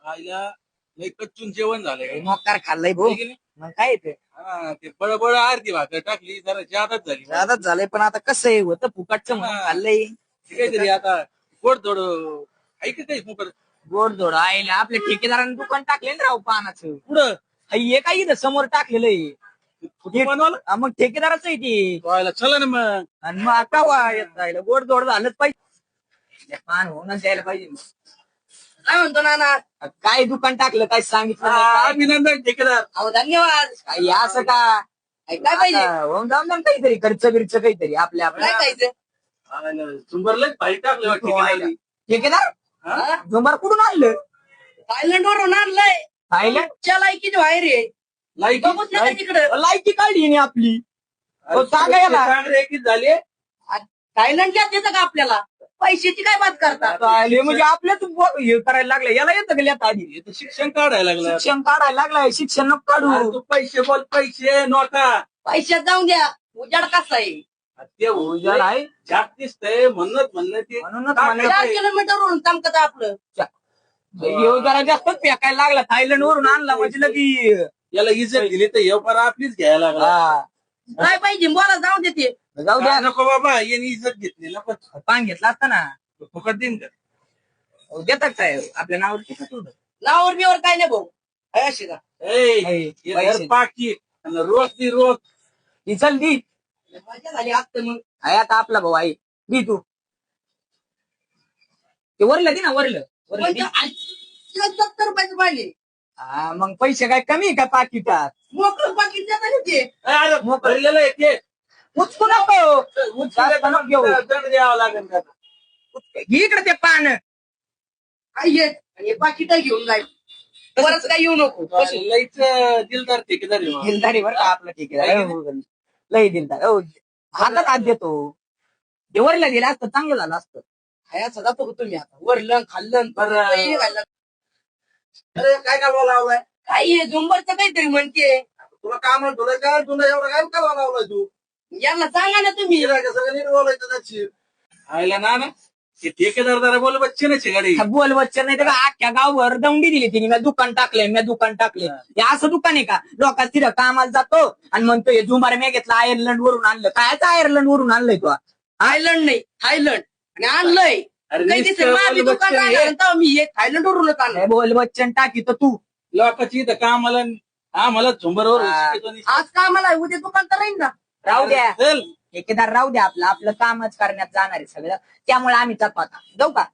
आईला लय कच्चून जेवण झालंय मोकार खाल्लंय भाऊ. है की नाही? मग काय येते ते बळबळ आरती भाकर टाकली जरा जादाच झाली जादाच झालंय, पण आता कसं आहे होतं फुकटचं म्हणून खाल्लंय. ते काहीतरी आता गोड थोड ऐक काही फुकट गोडधोड आईला आपल्या ठेकेदाराने दुकान टाकले ना राव पानाचं. पुढं हे काय इथं समोर टाकलेलं आहे. कुठे बनवलं मग ठेकेदाराचं आहे ते. व्हायला चला ना मग आणि मग आता वा येत राहिलं गोडधोड झालंच पाहिजे. पान होऊनच द्यायला पाहिजे. काय म्हणतो नाना, काय दुकान टाकलं काय सांगितलं नाही, काय? अभिनंदन ठेकेदार. अहो धन्यवाद. काय असं का काय पाहिजे होऊन जाऊन द्या ना काहीतरी खर्च बिर्च काहीतरी आपल्या काय खायचं. सुंबरला भाई टाकलं बा ठेकेदाराने. ठेकेदार झुंबार कुठून आणलं? थायलंड वरून आणलंय. थायलंड च्या लायकीची बाहेर आहे. लाईकी बघूच नका तिकडं. लायकी काढली नाही आपली. सांगा याला. चांगले एकीच झाले थायलंडच्याच येतं का आपल्याला? पैशाची काय बात करता? चालेल, म्हणजे आपल्याच हे करायला लागलं. याला येतं का लिहिता आधी? हे तर शिक्षण काढायला लागलं शिक्षण काढायला लागलाय. शिक्षण नको अरे काढू. तू पैसे बोल पैसे नोटा पैशात जाऊन द्या. उजाड कसा आहे? ते उजाड आहे. जास्त दिसतंय म्हणणं ते म्हणूनच काय म्हणलं 4 किलोमीटर वरून चमकत आपलं. ह्यो जरा जास्तच फेकायला लागला. थायलंड वरून आणला म्हणजे लगी. याला इज्जत दिली तर हे पर आपलीच घ्यायला लागला हा. काय पाहिजे बोला जाऊन देते. जाऊ द्या. नको बाबा याने इज्जत घेतली नको पान घेतला असता ना. फुकट देईन का देतात काय आपल्या नावावर तिकीट होतं. नावावर बिवर काय नाही भाऊ. आहे अशी का? हे घर पाकी आणि रोज ती रोज ती चल दी. मजा झाली आता मग. आहे आता आपला भाऊ आहे. दी तू ते वरलं दे ना वरलं वरलं दे. म्हणजे 70 रुपयाचं पाहिजे. हा मग पैसे काय कमी आहे का पाकिटात? मोकळं पाकिट देता ना ते. अरे भरलेलं आहे ते उचकू नको. जास्त नको घेऊ. दंड द्यावा लागेल का घे इकडे ते पान. काय येत आणि पाकिट घेऊन जाईल. परत काय येऊ नको. लईच दिलदार ठेकेदार आहे बा. दिलदारी बरं का आपला ठेकेदार. लई दिलदार. हो हातात हात देतो. ते वरला दिला असतं चांगलं झालं असतं. खायचा जातो का तुम्ही आता? वरलं खाल्लं बरं. पैसे घाललं. अरे काय कालवा लावलाय काय हे झुंबरचं काहीतरी म्हणते. तुला काम तुला काय तुला एवढं काय कालवा लावलाय तू यांना सांगा ना तुम्ही. सगळं नीट बोलायचं त्याची आयला ना ते ठेकेदार जरा बोल बच्चे ना गाडी बोल बच्चन नाही तर अख्ख्या गावभर दौंडी दिली तिने. मी दुकान टाकलंय मी दुकान टाकलंय. हे असं दुकान आहे का? लोकांना तिथं कामाला जातो आणि म्हणतो हे झुंबार मी घेतला आयर्लंड वरून आणलं. कायच आयर्लंड वरून आणलंय तू? थायलंड नाही थायलंड आणि आणलंय. अरे काही नुसतं दिसेल माझी बोल दुकान बच्चन हे. आणलं तर मी हे थायलंड वरूनच आणलं. बोल बच्चन टाकी तर तू लोकांची इथं कामाला आम्हाला झुंबरवर शिकवतो नाही. आज का आम्हाला उद्या दुकान तर राहील ना. राहू द्या. चल ठेकेदार राहू द्या. आपलं आपलं कामच करण्यात जाणार आहे सगळं. त्यामुळे आम्ही जातो आता. जाऊ का?